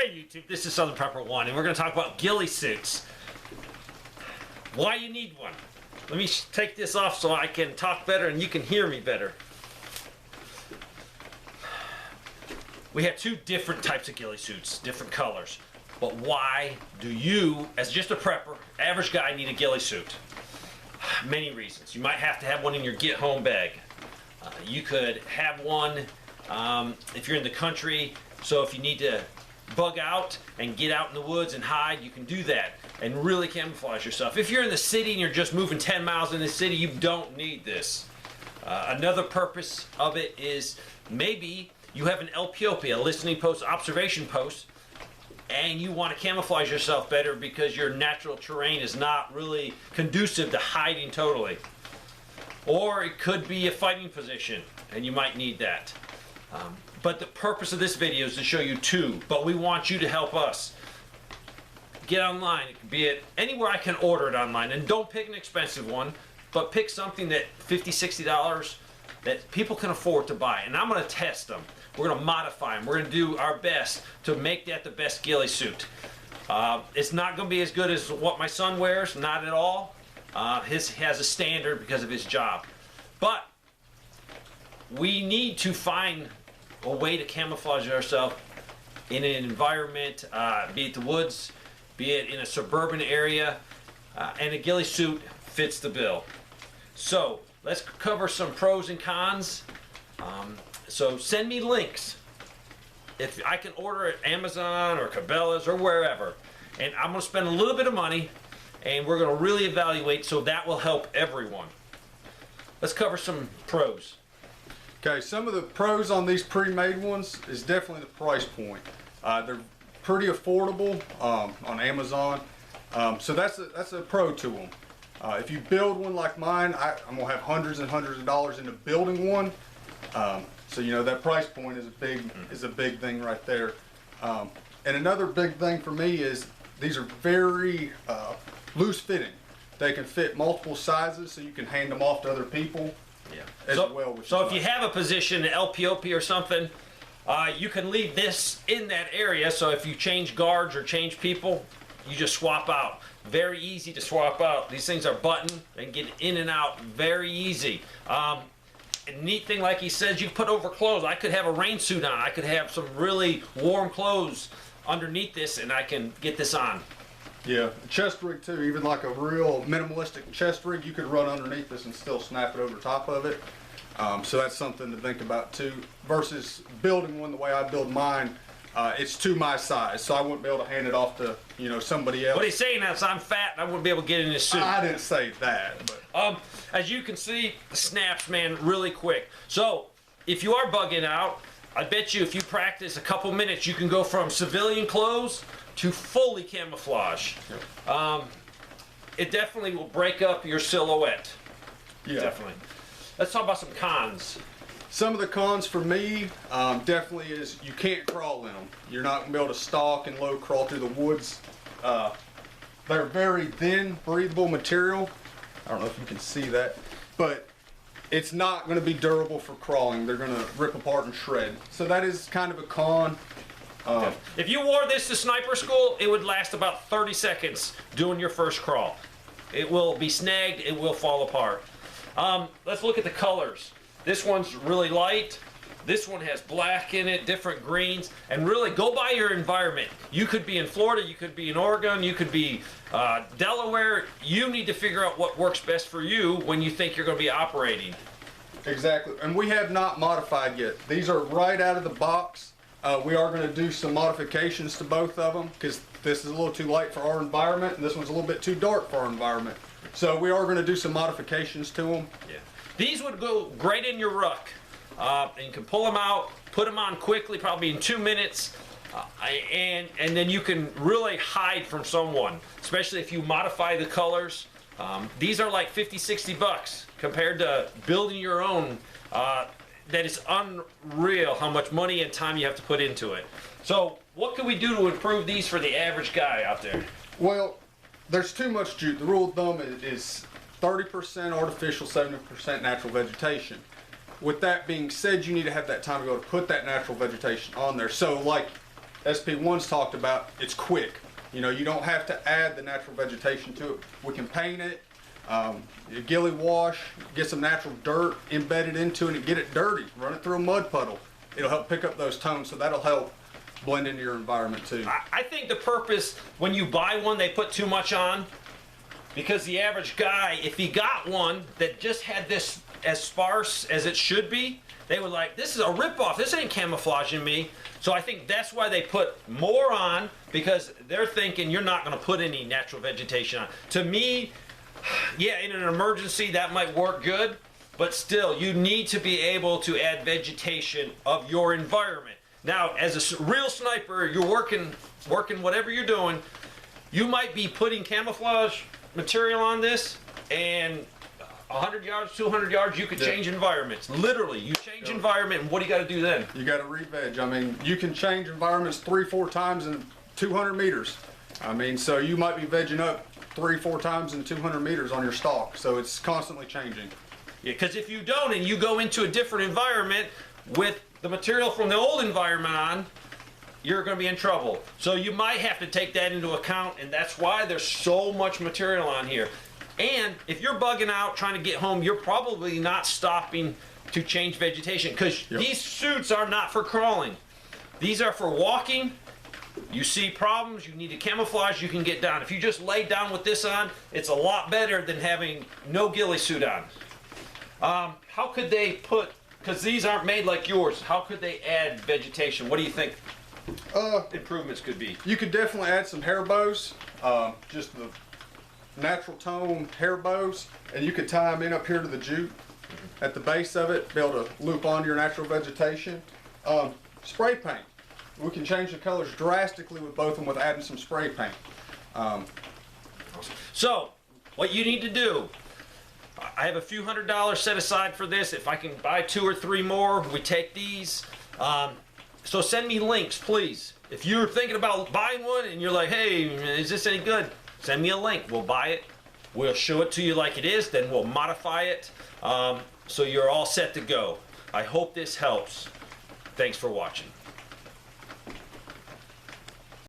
Hey YouTube, this is Southern Prepper 1 and we're going to talk about ghillie suits. Why you need one. Let me take this off so I can talk better and you can hear me better. We have two different types of ghillie suits, different colors. But why do you, as just a prepper, average guy, need a ghillie suit? Many reasons. You might have to have one in your get-home bag. You could have one if you're in the country, so if you need to bug out and get out in the woods and hide, you can do that and really camouflage yourself. If you're in the city and you're just moving 10 miles in the city, you don't need this. Another purpose of it is maybe you have an LPOP, a listening post, observation post, and you want to camouflage yourself better because your natural terrain is not really conducive to hiding totally. Or it could be a fighting position and you might need that. But the purpose of this video is to show you two, but we want you to help us. Get online, it could be at anywhere I can order it online, and don't pick an expensive one, but pick something that $50, $60 that people can afford to buy, and I'm going to test them. We're going to modify them. We're going to do our best to make that the best ghillie suit. It's not going to be as good as what my son wears, not at all. His has a standard because of his job. But we need to find a way to camouflage ourselves in an environment, be it the woods, be it in a suburban area, and a ghillie suit fits the bill. So let's cover some pros and cons. So send me links. If I can order at Amazon or Cabela's or wherever, and I'm going to spend a little bit of money, and we're going to really evaluate, so that will help everyone. Let's cover some pros. Okay, some of the pros on these pre-made ones is definitely the price point. They're pretty affordable on Amazon, so that's a pro to them. If you build one like mine, I'm gonna have hundreds and hundreds of dollars into building one. So you know that price point is a big thing right there. And another big thing for me is these are very loose fitting. They can fit multiple sizes, so you can hand them off to other people. Yeah. So if you have a position, an LPOP or something, you can leave this in that area. So if you change guards or change people, you just swap out. Very easy to swap out. These things are buttoned and get in and out very easy. A neat thing, like he says, you put over clothes. I could have a rain suit on. I could have some really warm clothes underneath this, and I can get this on. Yeah, chest rig too, even like a real minimalistic chest rig, you could run underneath this and still snap it over top of it. So that's something to think about too. Versus building one the way I build mine, it's to my size, so I wouldn't be able to hand it off to somebody else. What he's saying is I'm fat and I wouldn't be able to get in this suit. I didn't say that. But. As you can see, the snaps, man, really quick. So if you are bugging out, I bet you if you practice a couple minutes, you can go from civilian clothes to fully camouflage. It definitely will break up your silhouette. Yeah. Definitely. Let's talk about some cons. Some of the cons for me definitely is you can't crawl in them. You're not going to be able to stalk and low crawl through the woods. They're very thin, breathable material. I don't know if you can see that, but it's not going to be durable for crawling. They're going to rip apart and shred. So that is kind of a con. If you wore this to sniper school, it would last about 30 seconds doing your first crawl. It will be snagged, it will fall apart. Let's look at the colors. This one's really light. This one has black in it, different greens, and really go by your environment. You could be in Florida, you could be in Oregon, you could be Delaware. You need to figure out what works best for you when you think you're going to be operating. Exactly, and we have not modified yet. These are right out of the box. We are going to do some modifications to both of them because this is a little too light for our environment and this one's a little bit too dark for our environment. So we are going to do some modifications to them. Yeah. These would go great in your ruck. And you can pull them out, put them on quickly, probably in 2 minutes, and then you can really hide from someone, especially if you modify the colors. These are like 50, 60 bucks compared to building your own. That is unreal how much money and time you have to put into it. So what can we do to improve these for the average guy out there? Well, there's too much jute. The rule of thumb is 30% artificial, 70% natural vegetation. With that being said, you need to have that time to go to put that natural vegetation on there. So like SP1's talked about, it's quick. You know, you don't have to add the natural vegetation to it. We can paint it, ghillie wash, get some natural dirt embedded into it and get it dirty, run it through a mud puddle. It'll help pick up those tones, so that'll help blend into your environment too. I think the purpose, when you buy one, they put too much on, because the average guy, if he got one that just had this as sparse as it should be, they were like, this is a ripoff, this ain't camouflaging me. So I think that's why they put more on, because they're thinking you're not going to put any natural vegetation on. To me, yeah, in an emergency that might work good, but still, you need to be able to add vegetation of your environment. Now, as a real sniper, you're working whatever you're doing, you might be putting camouflage material on this, and 100 yards, 200 yards, you could change environments. Literally, you change environment, and what do you got to do then? You got to re-veg. I mean, you can change environments 3-4 times in 200 meters. I mean, so you might be vegging up 3-4 times in 200 meters on your stalk. So it's constantly changing. Yeah, because if you don't and you go into a different environment with the material from the old environment on, you're going to be in trouble. So you might have to take that into account, and that's why there's so much material on here. And if you're bugging out trying to get home, you're probably not stopping to change vegetation, because these suits are not for crawling. These are for walking. You see problems, you need to camouflage, you can get down. If you just lay down with this on, it's a lot better than having no ghillie suit on. How could they put, because these aren't made like yours, how could they add vegetation? What do you think improvements could be? You could definitely add some hair bows, just the natural tone hair bows, and you could tie them in up here to the jute at the base of it, be able to loop onto your natural vegetation. Spray paint. We can change the colors drastically with both of them with adding some spray paint. So, what you need to do, I have a few $100s set aside for this. If I can buy 2 or 3 more, we take these. So send me links, please. If you're thinking about buying one and you're like, hey, is this any good? Send me a link. We'll buy it. We'll show it to you like it is. Then we'll modify it. So you're all set to go. I hope this helps. Thanks for watching.